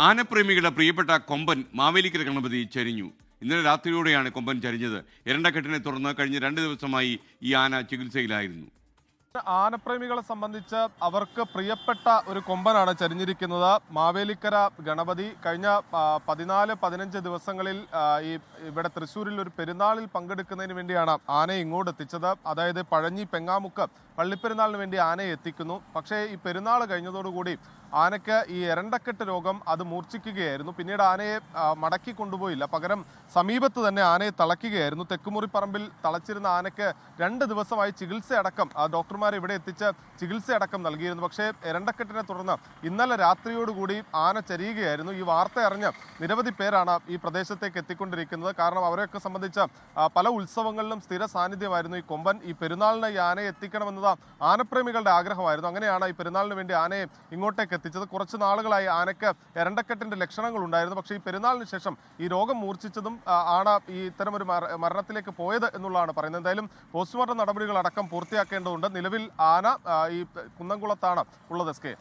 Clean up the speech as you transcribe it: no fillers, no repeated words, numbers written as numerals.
ആനപ്രേമികളുടെ പ്രിയപ്പെട്ട കൊമ്പൻ മാവേലിക്കര ഗണപതി ചരിഞ്ഞു. ഇന്നലെ രാത്രിയോടെയാണ് കൊമ്പൻ ചരിഞ്ഞത്. എരണ്ടക്കെട്ടിനെ തുടർന്ന് കഴിഞ്ഞ 2 ദിവസമായി ഈ ആന ചികിത്സയിലായിരുന്നു. ആനപ്രേമികളെ സംബന്ധിച്ച് അവർക്ക് പ്രിയപ്പെട്ട ഒരു കൊമ്പനാണ് ചരിഞ്ഞിരിക്കുന്നത്. മാവേലിക്കര ഗണപതി കഴിഞ്ഞ 14-15 ദിവസങ്ങളിൽ ഇവിടെ തൃശ്ശൂരിൽ ഒരു പെരുന്നാളിൽ പങ്കെടുക്കുന്നതിന് വേണ്ടിയാണ് ആനയെ ഇങ്ങോട്ട് എത്തിച്ചത്. അതായത് പഴഞ്ഞി പെങ്ങാമുക്ക് പള്ളിപ്പെരുന്നാളിന് വേണ്ടി ആനയെ എത്തിക്കുന്നു. പക്ഷേ ഈ പെരുന്നാൾ കഴിഞ്ഞതോടുകൂടി ആനയ്ക്ക് ഈ എരണ്ടക്കെട്ട് രോഗം അത് മൂർച്ഛിക്കുകയായിരുന്നു. പിന്നീട് ആനയെ മടക്കി കൊണ്ടുപോയില്ല, പകരം സമീപത്ത് തന്നെ ആനയെ തളയ്ക്കുകയായിരുന്നു. തെക്കുമുറിപ്പറമ്പിൽ തളച്ചിരുന്ന ആനയ്ക്ക് 2 ദിവസമായി ചികിത്സയടക്കം ഡോക്ടർമാരെ ഇവിടെ എത്തിച്ച് ചികിത്സയടക്കം നൽകിയിരുന്നു. പക്ഷേ എരണ്ടക്കെട്ടിനെ തുടർന്ന് ഇന്നലെ രാത്രിയോടുകൂടി ആന ചരിയുകയായിരുന്നു. ഈ വാർത്ത അറിഞ്ഞ് നിരവധി പേരാണ് ഈ പ്രദേശത്തേക്ക് എത്തിക്കൊണ്ടിരിക്കുന്നത്. കാരണം അവരെയൊക്കെ സംബന്ധിച്ച് പല ഉത്സവങ്ങളിലും സ്ഥിര സാന്നിധ്യമായിരുന്നു ഈ കൊമ്പൻ. ഈ പെരുന്നാളിന് ഈ ആനയെ എത്തിക്കണമെന്നത് ആനപ്രേമികളുടെ ആഗ്രഹമായിരുന്നു. അങ്ങനെയാണ് ഈ പെരുന്നാളിന് വേണ്ടി ആനയെ ഇങ്ങോട്ടേക്ക് എത്തിച്ചത്. കുറച്ച് നാളുകളായി ആനയ്ക്ക് എരണ്ടക്കെട്ടിന്റെ ലക്ഷണങ്ങൾ ഉണ്ടായിരുന്നു. പക്ഷേ ഈ പെരുന്നാളിന് ശേഷം ഈ രോഗം മൂർച്ഛിച്ചതും ആണ് ഈ ഇത്തരമൊരു മരണത്തിലേക്ക് പോയത് എന്നുള്ളതാണ് പറയുന്നത്. എന്തായാലും പോസ്റ്റ്മോർട്ടം നടപടികൾ അടക്കം പൂർത്തിയാക്കേണ്ടതുണ്ട്. നിലവിൽ ആന ഈ കുന്നംകുളത്താണ് ഉള്ളത്. S K.